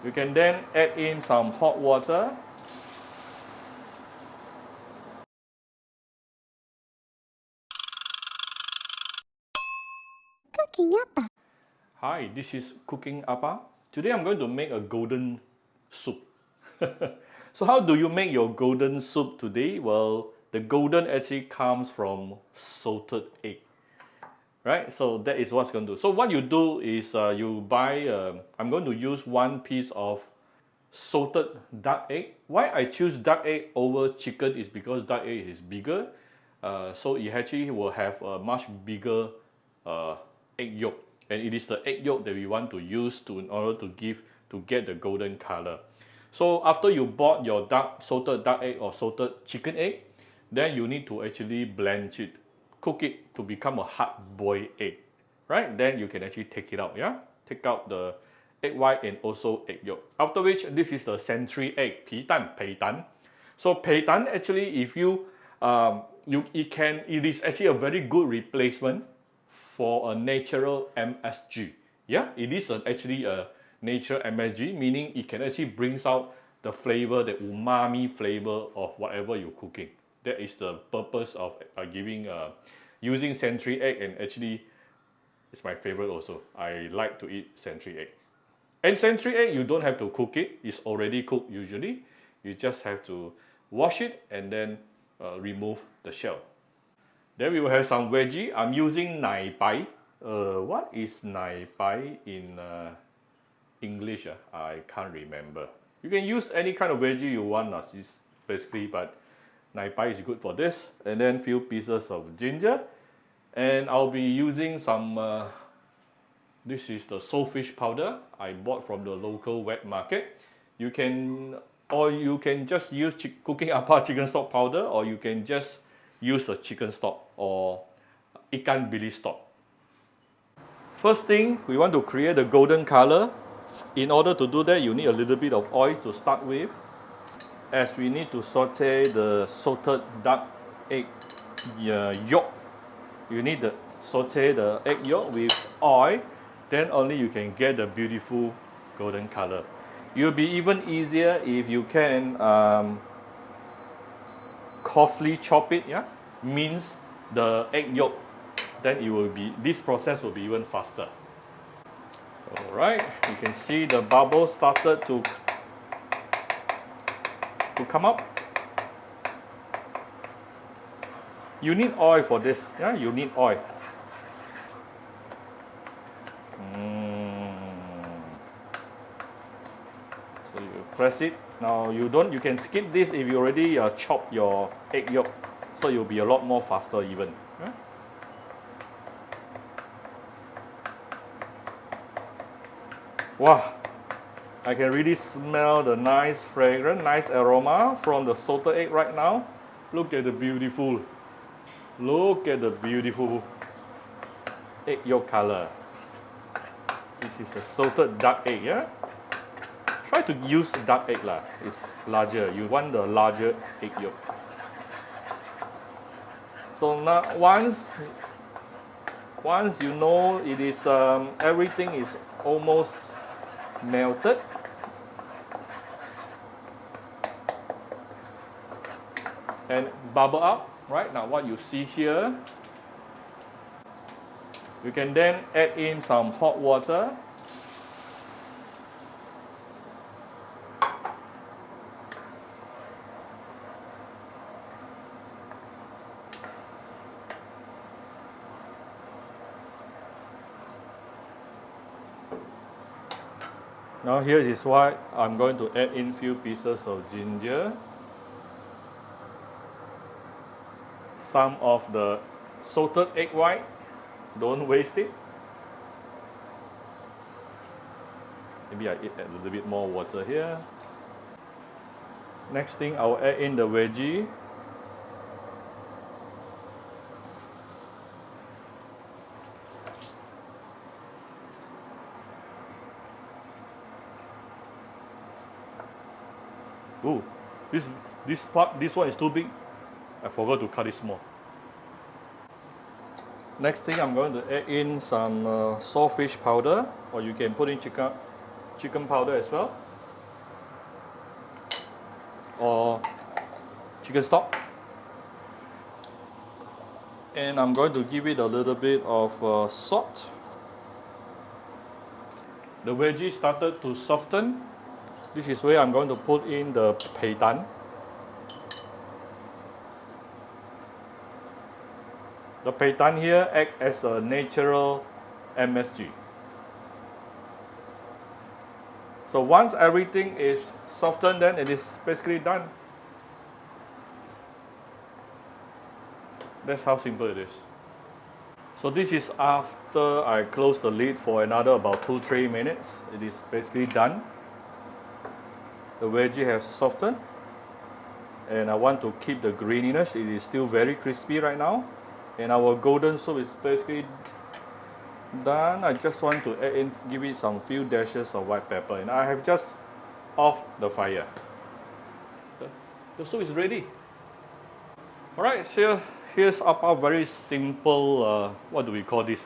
You can then add in some hot water. Cooking apa? Hi, this is Cooking Apa. Today I'm going to make a golden soup. So how do you make your golden soup today? Well, the golden actually comes from salted egg. Right, so that is what's going to do. So what you do is you buy, I'm going to use 1 piece of salted duck egg. Why I choose duck egg over chicken is because duck egg is bigger. So it actually will have a much bigger egg yolk. And it is the egg yolk that we want to use in order to get the golden color. So after you bought your salted duck egg or salted chicken egg, then you need to actually blanch it, cook it to become a hard boiled egg, right? Then you can actually take it out, yeah? Take out the egg white and also egg yolk. After which, this is the century egg, 皮蛋. So 皮蛋 actually, if it is actually a very good replacement for a natural MSG. Yeah, it is actually a natural MSG, meaning it can actually brings out the flavor, the umami flavor of whatever you're cooking. That is the purpose of using century egg, and actually it's my favorite also. I like to eat century egg. And century egg, you don't have to cook it. It's already cooked usually. You just have to wash it and then remove the shell. Then we will have some veggie. I'm using nai pai. What is nai pai in English? I can't remember. You can use any kind of veggie you want, basically, but nai pai is good for this. And then few pieces of ginger. And I'll be using some, this is the saltfish powder I bought from the local wet market. You can just use Cooking Apa chicken stock powder, or you can just use a chicken stock or ikan bilis stock. First thing, we want to create a golden color. In order to do that, you need a little bit of oil to start with, as we need to saute the salted duck egg yolk. You need to saute the egg yolk with oil, then only you can get the beautiful golden color. It will be even easier if you can coarsely chop it, yeah, mince the egg yolk. Then this process will be even faster. Alright, you can see the bubbles started to come up. You need oil for this, yeah, you need oil. So you press it. Now you can skip this if you already chop your egg yolk, so you'll be a lot more faster even. Yeah? Wow, I can really smell the nice fragrance, nice aroma from the salted egg right now. Look at the beautiful egg yolk color. This is a salted duck egg, yeah? Try to use duck egg lah. It's larger. You want the larger egg yolk. So now once you know it is everything is almost melted, and bubble up, right? Now what you see here, you can then add in some hot water. Now here is why I'm going to add in few pieces of ginger, some of the salted egg white, don't waste it. Maybe I add a little bit more water here. Next thing, I'll add in the veggie. Oh, this one is too big. I forgot to cut it small. Next thing, I'm going to add in some saltfish powder, or you can put in chicken powder as well. or chicken stock. And I'm going to give it a little bit of salt. The veggie started to soften. This is where I'm going to put in the peitan. The peitan here acts as a natural MSG. So once everything is softened, then it is basically done. That's how simple it is. So this is after I close the lid for another about 2-3 minutes. It is basically done. The veggie has softened. And I want to keep the greeniness. It is still very crispy right now. And our golden soup is basically done. I just want to add in, give it some few dashes of white pepper. And I have just off the fire. The soup is ready. Alright, so here's our very simple, what do we call this?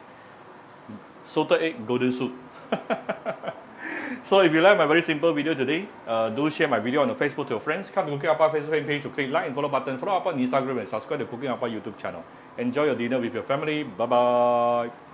Salted egg golden soup. So if you like my very simple video today, do share my video on the Facebook to your friends. Come to Cooking Appa Facebook page to click like and follow button. Follow Appa on Instagram and subscribe to Cooking Appa YouTube channel. Enjoy your dinner with your family. Bye bye.